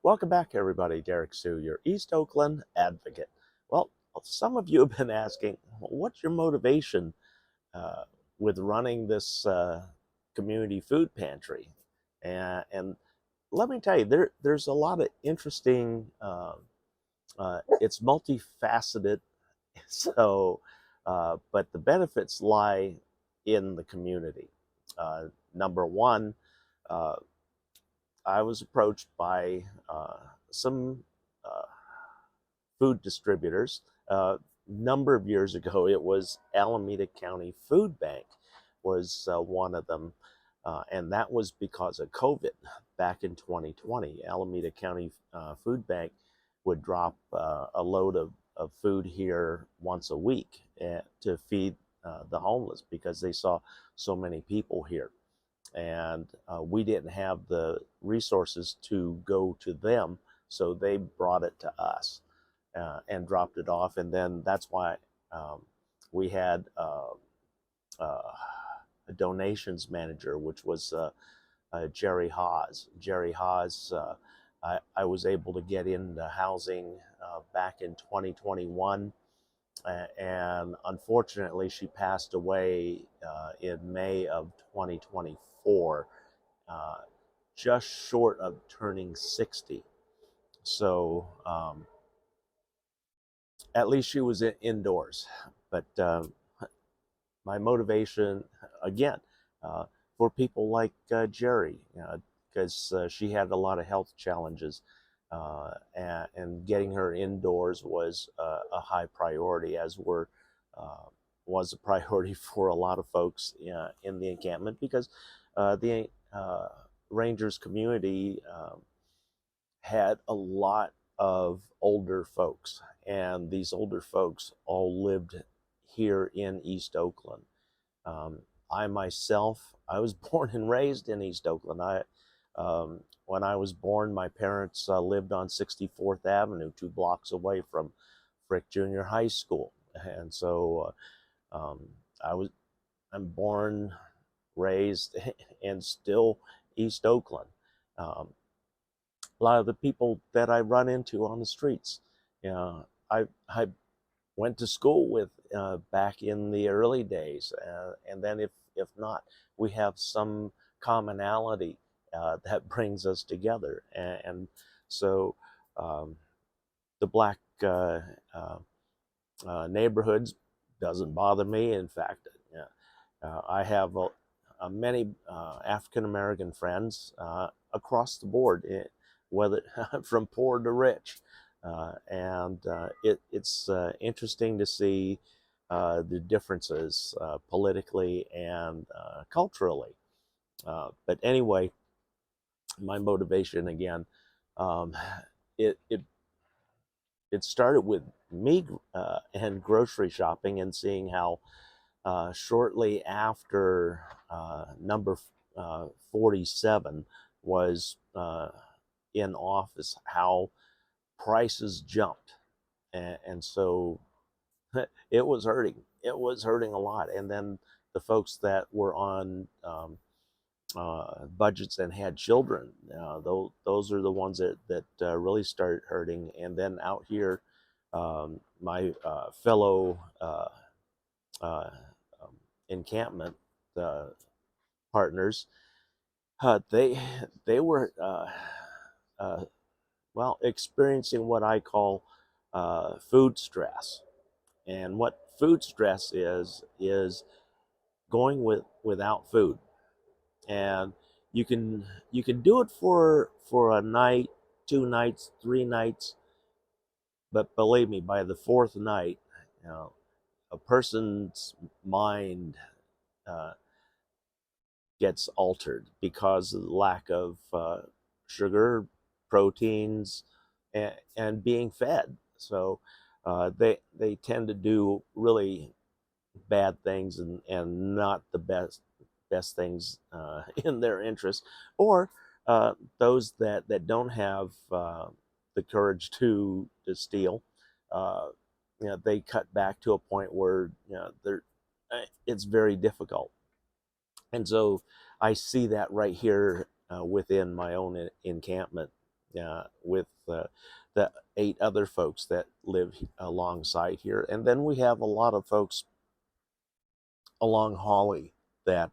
Welcome back, everybody. Derrick Sue, your East Oakland advocate. Well, some of you have been asking, what's your motivation uh, with running this community food pantry? And let me tell you, there's a lot of interesting. It's multifaceted, so but the benefits lie in the community. Number one. Uh, I was approached by some uh, food distributors. Number of years ago, it was Alameda County Food Bank was one of them, and that was because of COVID back in 2020. Alameda County Food Bank would drop a load of food here once a week to feed the homeless because they saw so many people here, and we didn't have the resources to go to them, so they brought it to us and dropped it off. And then that's why um, we had a donations manager, which was Jerry Haas. Jerry Haas, I was able to get into housing back in 2021. And unfortunately, she passed away in May of 2024, uh, just short of turning 60. So at least she was indoors. But my motivation, again, uh, for people like Jerry, because she had a lot of health challenges, and getting her indoors was a high priority, as uh, was a priority for a lot of folks in the encampment, because the Rangers community had a lot of older folks, and these older folks all lived here in East Oakland. Um, I myself, I was born and raised in East Oakland. When I was born, my parents lived on 64th Avenue, 2 blocks away from Frick Junior High School, and so I was I'm born, raised, and still East Oakland. Um, a lot of the people that I run into on the streets, I went to school with back in the early days, and then if not, we have some commonality that brings us together, and so um, the black uh, neighborhoods doesn't bother me. In fact, I have many African American friends across the board, whether from poor to rich, and it's interesting to see the differences politically and culturally. But anyway, my motivation again, um, it, it it started with me and grocery shopping and seeing how shortly after number 47 was in office, how prices jumped. And so it was hurting. It was hurting a lot. And then the folks that were on budgets and had children, those are the ones that really started hurting. And then out here, my fellow uh, encampment uh, partners, they were uh, well, experiencing what I call food stress. And what food stress is going without food. And you can do it for a night, 2 nights, 3 nights, but believe me, by the fourth night, you know, a person's mind uh, gets altered because of the lack of sugar, proteins, and being fed. So they tend to do really bad things, and not the best things in their interest, or those that don't have the courage to steal. Uh, they cut back to a point where they're it's very difficult. And so I see that right here within my own encampment. with the 8 other folks that live alongside here. And then we have a lot of folks along Holly that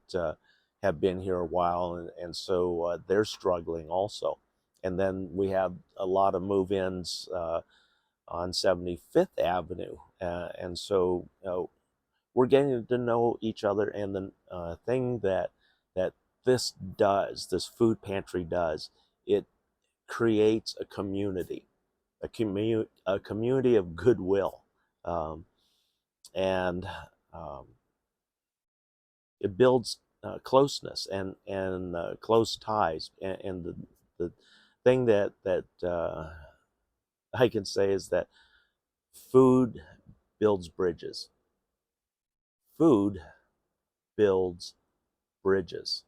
have been here a while, and so they're struggling also. And then we have a lot of move-ins on 75th Avenue, and so we're getting to know each other. And the thing that this food pantry does, it creates a community, a community of goodwill, um, and um, it builds closeness and close ties. And the thing that I can say is that food builds bridges. Food builds bridges,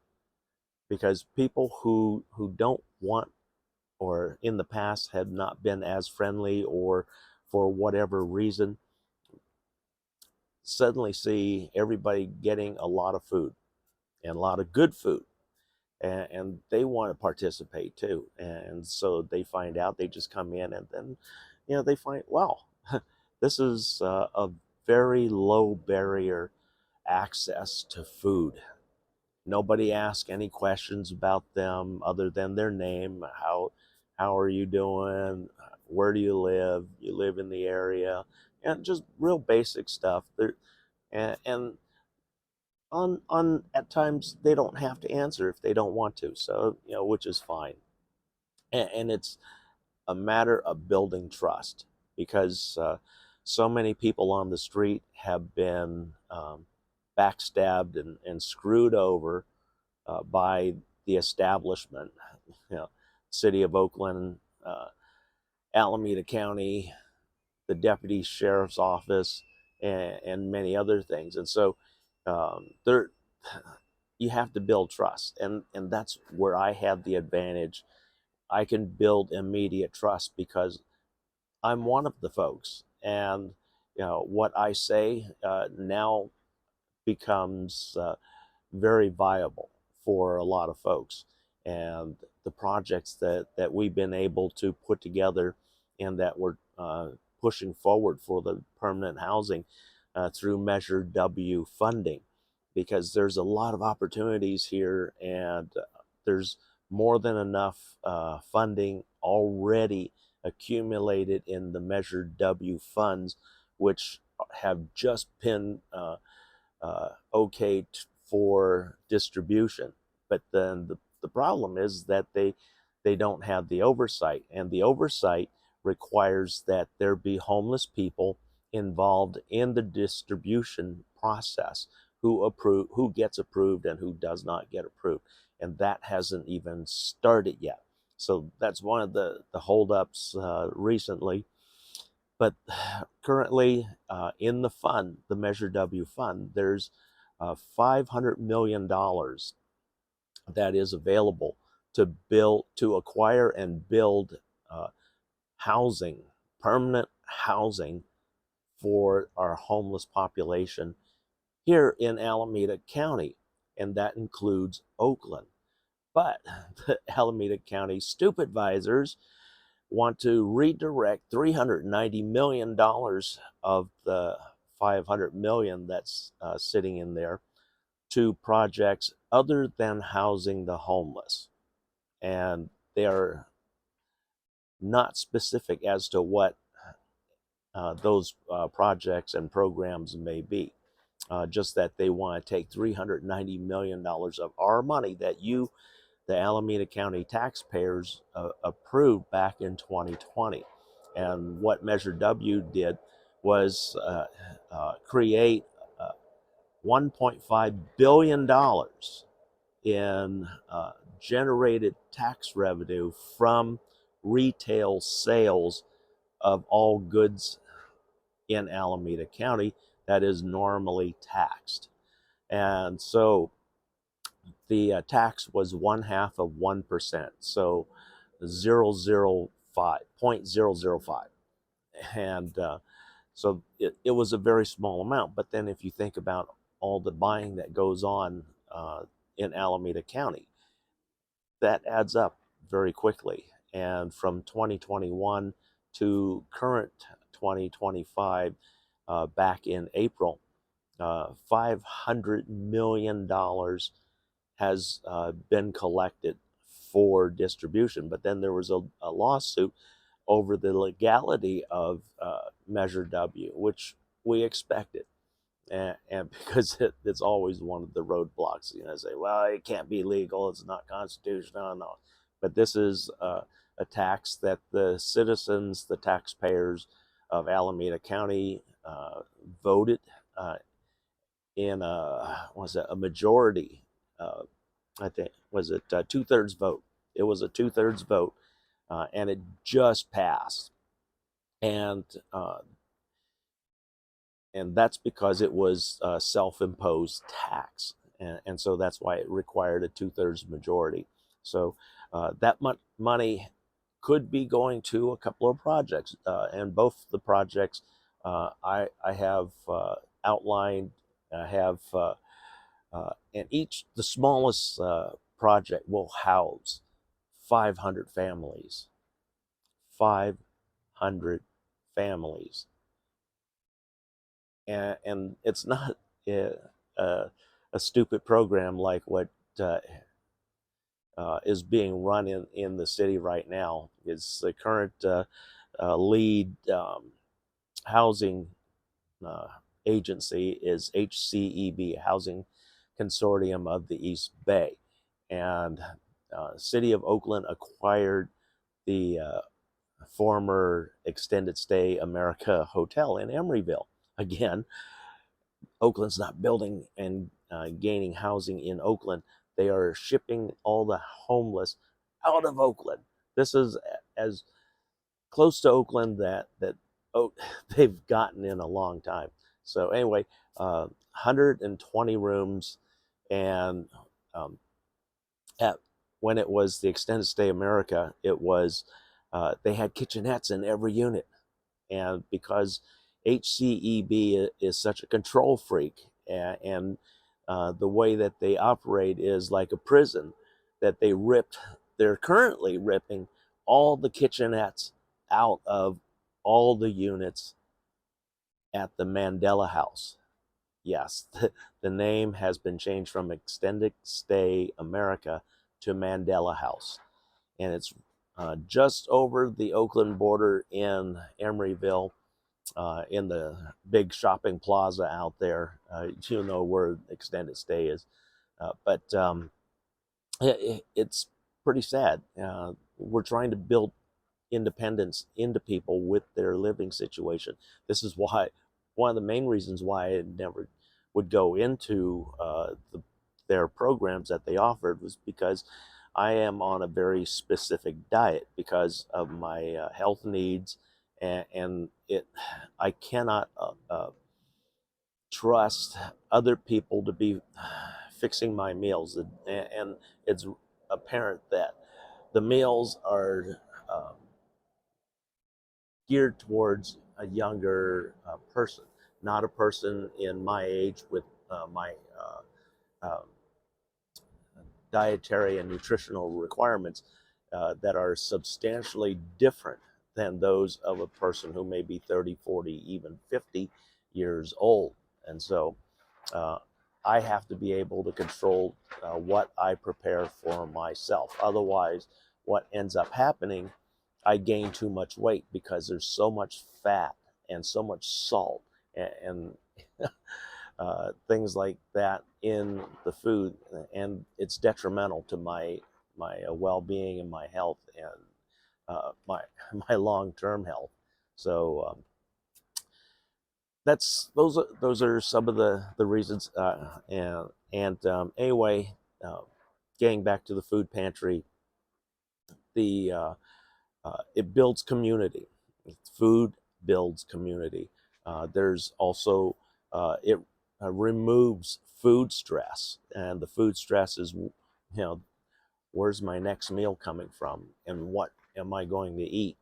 because people who don't want, or in the past had not been as friendly, or for whatever reason, suddenly see everybody getting a lot of food and a lot of good food, and they want to participate too. And so they find out, they just come in, and then they find, wow, this is a very low barrier access to food. Nobody asks any questions about them other than their name. How are you doing? Where do you live? You live in the area, and just real basic stuff. There, and on at times they don't have to answer if they don't want to. So which is fine. And it's a matter of building trust, because so many people on the street have been backstabbed and screwed over by the establishment, city of Oakland, Alameda County, the deputy sheriff's office, and many other things. And so there, you have to build trust, and that's where I have the advantage. I can build immediate trust because I'm one of the folks, and what I say now becomes very viable for a lot of folks. And the projects that we've been able to put together, and that we're pushing forward for the permanent housing through Measure W funding, because there's a lot of opportunities here, and there's more than enough funding already accumulated in the Measure W funds, which have just been okayed for distribution. But then the problem is that they don't have the oversight, and the oversight requires that there be homeless people involved in the distribution process, who gets approved and who does not get approved, and that hasn't even started yet. So that's one of the holdups recently. But currently, in the fund, the Measure W fund, there's $500 million that is available to acquire and build housing, permanent housing for our homeless population here in Alameda County, and that includes Oakland. But the Alameda County supervisors want to redirect $390 million of the $500 million that's sitting in there to projects other than housing the homeless. And they are not specific as to what those projects and programs may be. Just that they want to take $390 million of our money that the Alameda County taxpayers approved back in 2020. And what Measure W did was create $1.5 billion in generated tax revenue from retail sales of all goods in Alameda County that is normally taxed. And so the tax was 0.5%, so 0.005. And so it was a very small amount. But then if you think about all the buying that goes on in Alameda County, that adds up very quickly. and from 2021 to current 2025, back in April, $500 million has been collected for distribution. But then there was a lawsuit over the legality of Measure W, which we expected. And because it's always one of the roadblocks, say, well, it can't be legal, it's not constitutional, no. But this is a tax that the citizens, the taxpayers of Alameda County voted in a majority, I think, was it 2/3 vote? It was a 2/3 vote, and it just passed. And that's because it was a self-imposed tax, and so that's why it required a 2/3 majority. So that money could be going to a couple of projects, and both the projects I have outlined. I have, and each, the smallest project will house 500 families. 500 families. And it's not a stupid program like what is being run in the city right now. It's the current lead housing agency is HCEB, Housing Consortium of the East Bay, and City of Oakland acquired the former Extended Stay America Hotel in Emeryville. Again, Oakland's not building and gaining housing in Oakland. They are shipping all the homeless out of Oakland. This is as close to Oakland that they've gotten in a long time. So anyway, 120 rooms, and when it was the Extended Stay America, it was they had kitchenettes in every unit. And because HCEB is such a control freak, and the way that they operate is like a prison, that they're currently ripping all the kitchenettes out of all the units at the Mandela House. Yes, the name has been changed from Extended Stay America to Mandela House. And it's just over the Oakland border in Emeryville, in the big shopping plaza out there. You know where Extended Stay is. But it's pretty sad. We're trying to build independence into people with their living situation. This is why, one of the main reasons why I never would go into their programs that they offered, was because I am on a very specific diet because of my health needs, and I cannot trust other people to be fixing my meals, and it's apparent that the meals are geared towards a younger person, not a person in my age with my dietary and nutritional requirements that are substantially different than those of a person who may be 30, 40, even 50 years old. And so I have to be able to control what I prepare for myself. Otherwise, what ends up happening, I gain too much weight because there's so much fat and so much salt and things like that in the food, and it's detrimental to my well-being and my health, and my long-term health. So those are some of the reasons. Anyway, getting back to the food pantry, it builds community. Food builds community. There's also it removes food stress, and the food stress is, where's my next meal coming from, and what am I going to eat?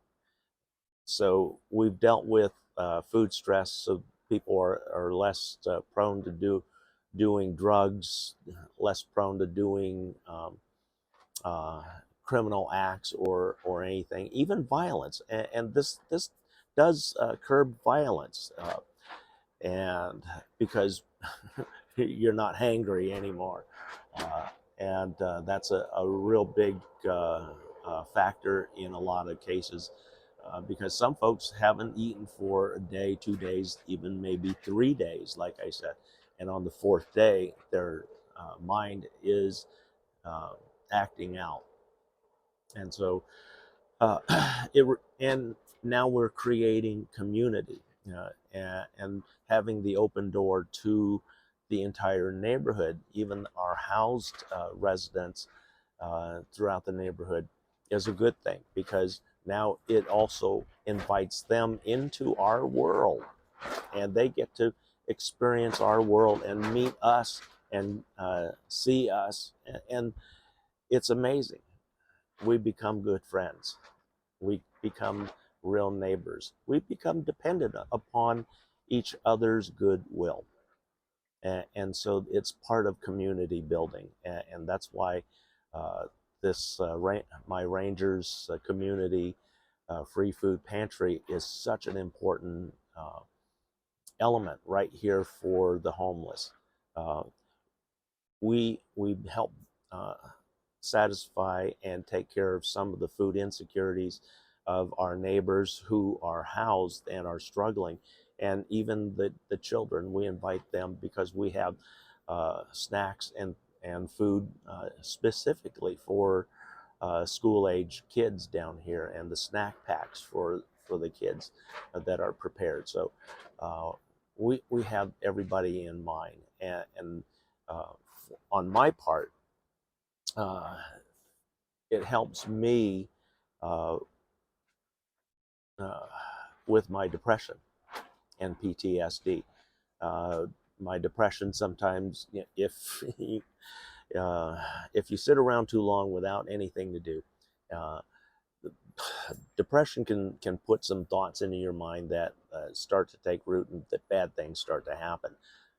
So we've dealt with food stress, so people are less prone to doing drugs, less prone to doing criminal acts or anything, even violence. And this does curb violence, and because you're not hangry anymore, and that's a real big factor in a lot of cases. Because some folks haven't eaten for a day, 2 days, even maybe 3 days, like I said. And on the fourth day, their mind is uh, acting out. And so, uh, and now we're creating community, and having the open door to the entire neighborhood, even our housed residents throughout the neighborhood, is a good thing, because now it also invites them into our world, and they get to experience our world and meet us and see us, and it's amazing. We become good friends. We become real neighbors. We become dependent upon each other's goodwill. And so it's part of community building. And that's why uh, my Rangers community free food pantry is such an important element right here for the homeless. Uh, we help uh, satisfy and take care of some of the food insecurities of our neighbors who are housed and are struggling, and even the children. We invite them because we have snacks and food specifically for school age kids down here, and the snack packs for the kids that are prepared. So uh, we have everybody in mind, and uh, on my part, uh, it helps me uh, uh, with my depression and PTSD. Uh, my depression sometimes, uh, if you sit around too long without anything to do, uh, depression can put some thoughts into your mind that start to take root, and that bad things start to happen.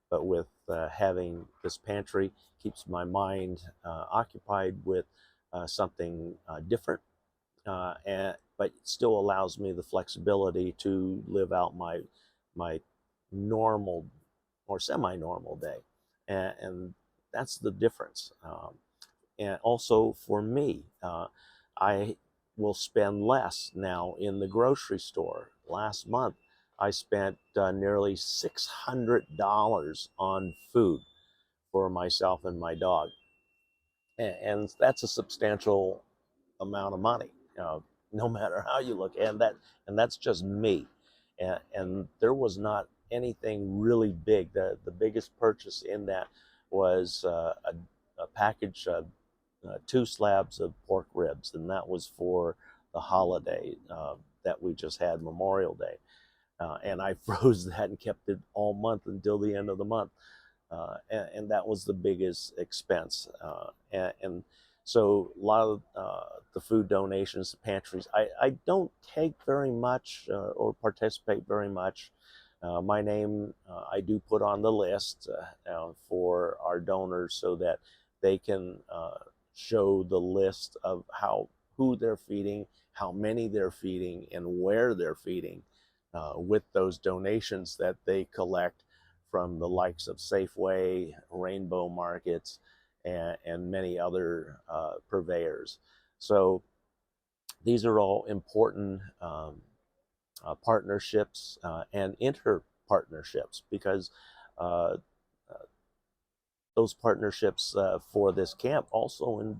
But with having this pantry, keeps my mind occupied with something different, but still allows me the flexibility to live out my normal or semi-normal day, and that's the difference. And also for me, I will spend less now in the grocery store. Last month, I spent nearly $600 on food for myself and my dog, and that's a substantial amount of money, no matter how you look. And that's just me. And there was not anything really big. The biggest purchase in that was a package of 2 slabs of pork ribs, and that was for the holiday that we just had, Memorial Day. And I froze that and kept it all month until the end of the month. And that was the biggest expense. And so a lot of the food donations, the pantries, I don't take very much or participate very much. My name, I do put on the list for our donors so that they can show the list of who they're feeding, how many they're feeding, and where they're feeding with those donations that they collect from the likes of Safeway, Rainbow Markets, and many other purveyors. So these are all important partnerships and inter-partnerships, because uh, those partnerships for this camp also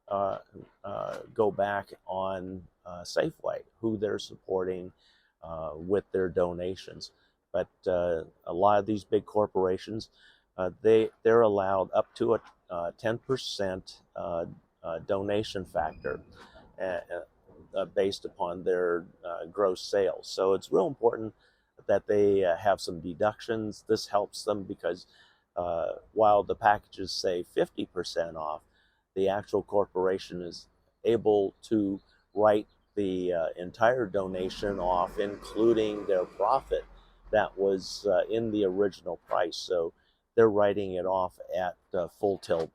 uh, go back on Safeway, who they're supporting with their donations. But a lot of these big corporations, they're allowed up to a 10% donation factor uh, based upon their gross sales. So it's real important that they have some deductions. This helps them because while the packages say 50% off, the actual corporation is able to write the entire donation off, including their profit that was in the original price. So they're writing it off at full tilt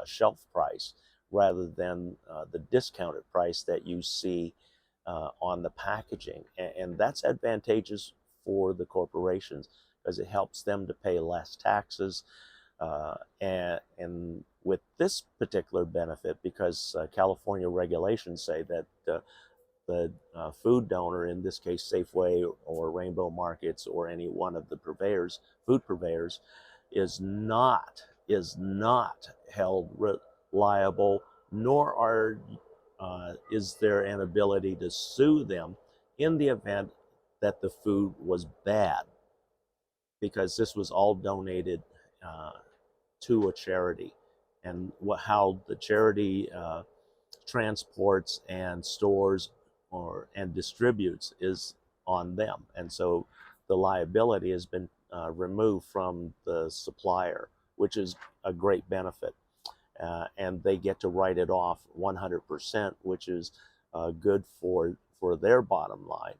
shelf price, rather than the discounted price that you see on the packaging. And that's advantageous for the corporations because it helps them to pay less taxes. And with this particular benefit, because California regulations say that the food donor, in this case Safeway or Rainbow Markets or any one of the purveyors, food purveyors, is not held liable, nor is there an ability to sue them in the event that the food was bad, because this was all donated uh, to a charity, and how the charity transports and stores and distributes is on them, and so the liability has been removed from the supplier, which is a great benefit, and they get to write it off 100%, which is good for their bottom line,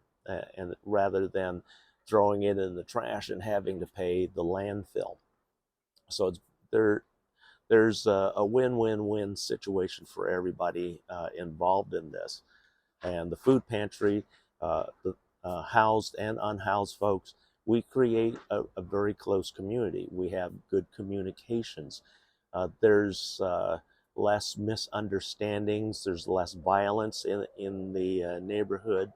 and rather than throwing it in the trash and having to pay the landfill. So it's there there's a win-win-win situation for everybody involved in this. And the food pantry, the housed and unhoused folks, we create a very close community. We have good communications. There's less misunderstandings. There's less violence in the neighborhood.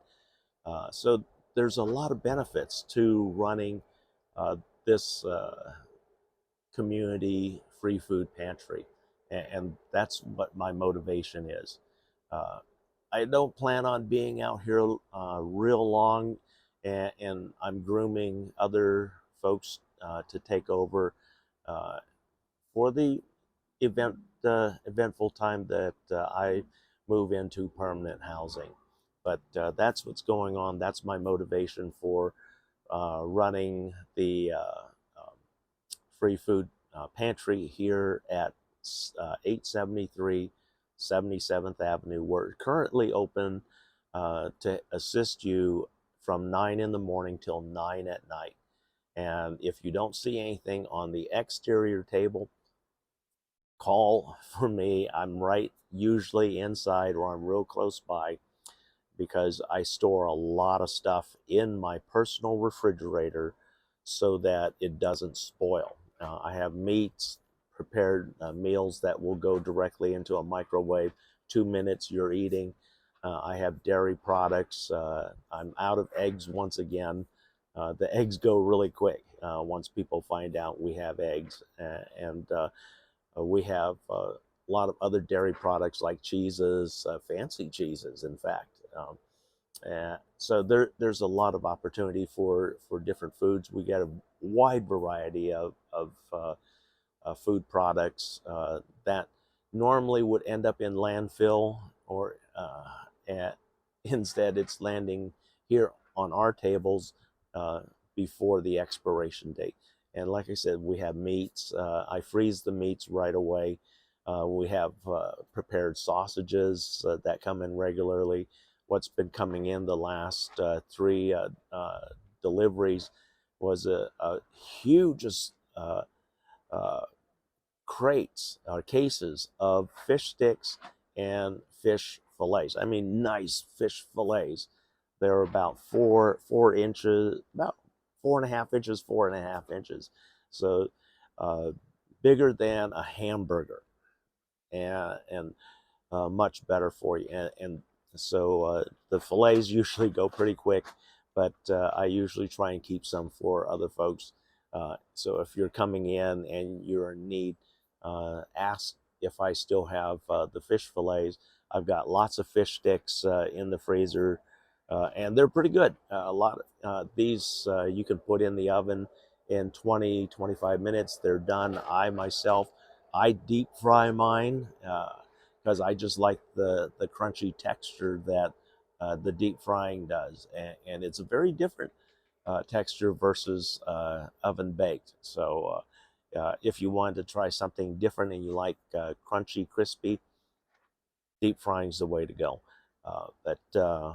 So there's a lot of benefits to running this community free food pantry, and that's what my motivation is. Uh, I don't plan on being out here real long, and I'm grooming other folks to take over uh, for the eventful time that I move into permanent housing. But that's what's going on. That's my motivation for running the free food pantry here at 873 77th Avenue. We're currently open to assist you from 9 in the morning till 9 at night. And if you don't see anything on the exterior table, call for me. I'm right usually inside, or I'm real close by, because I store a lot of stuff in my personal refrigerator so that it doesn't spoil. I have meats, prepared meals that will go directly into a microwave. 2 minutes, you're eating. I have dairy products. I'm out of eggs once again. The eggs go really quick once people find out we have eggs. And we have a lot of other dairy products like cheeses, fancy cheeses, in fact. So there's a lot of opportunity for different foods. We get a wide variety of food products that normally would end up in landfill, or instead it's landing here on our tables before the expiration date. And like I said, we have meats. I freeze the meats right away. We have prepared sausages that come in regularly. What's been coming in the last three deliveries was a huge uh, crates or cases of fish sticks and fish fillets. I mean, nice fish fillets. They're about 4 inches, about 4.5 inches, 4.5 inches. So bigger than a hamburger, and much better for you. And so the fillets usually go pretty quick, but I usually try and keep some for other folks. So if you're coming in and you're in need, ask if I still have the fish fillets. I've got lots of fish sticks in the freezer, and they're pretty good. A lot of these you can put in the oven in 20-25 minutes. They're done. I deep fry mine because I just like the crunchy texture that the deep frying does, and it's a very different texture versus oven baked. So if you wanted to try something different and you like crunchy, crispy, deep frying is the way to go. But the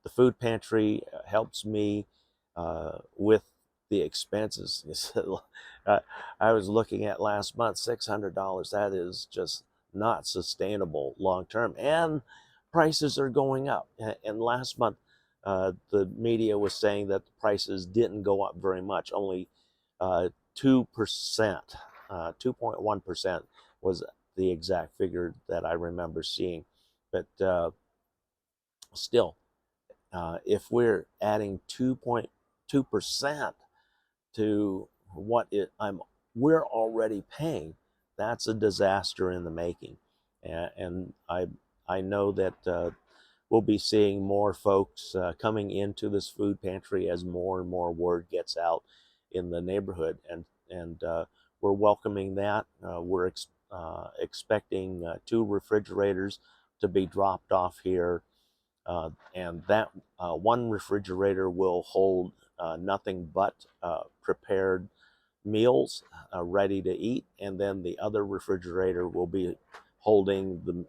food pantry helps me with the expenses. I was looking at last month, $600. That is just not sustainable long term, and prices are going up. And last month, the media was saying that the prices didn't go up very much, only 2%, 2.1% was the exact figure that I remember seeing. But still, if we're adding 2.2% to what we're already paying, that's a disaster in the making. And I know that we'll be seeing more folks coming into this food pantry as more and more word gets out in the neighborhood, and we're welcoming that. We're expecting 2 refrigerators to be dropped off here, and that one refrigerator will hold nothing but prepared meals ready to eat, and then the other refrigerator will be holding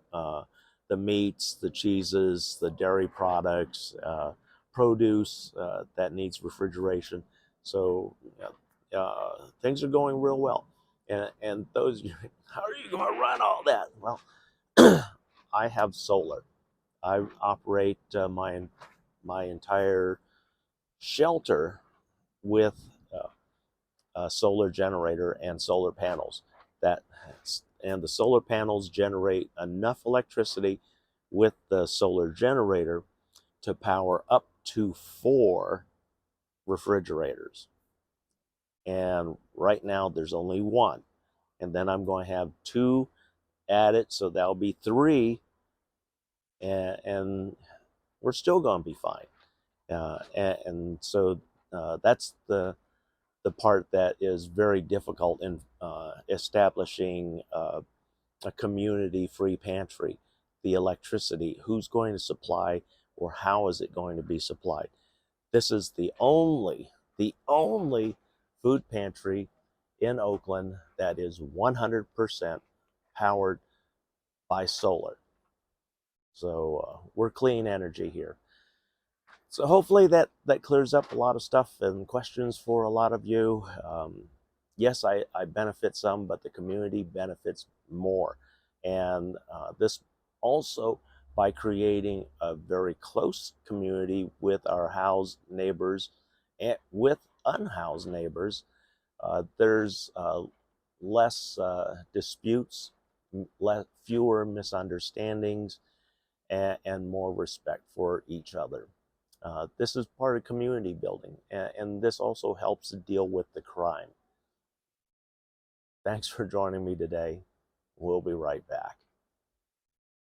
the meats, the cheeses, the dairy products, produce that needs refrigeration. So things are going real well. And those, how are you going to run all that? Well, I have solar. I operate my entire shelter with a solar generator and solar panels. And the solar panels generate enough electricity with the solar generator to power up to 4 refrigerators. And right now there's only 1. And then I'm going to have 2 added, so that'll be 3. And we're still going to be fine. And so that's the part that is very difficult in establishing a community free pantry. The electricity, who's going to supply, or how is it going to be supplied? This is the only food pantry in Oakland that is 100% powered by solar. So we're clean energy here. So hopefully that clears up a lot of stuff and questions for a lot of you. Yes, I benefit some, but the community benefits more. And this also, by creating a very close community with our housed neighbors and with unhoused neighbors, there's less disputes, fewer misunderstandings, and more respect for each other. This is part of community building, and this also helps to deal with the crime. Thanks for joining me today. We'll be right back.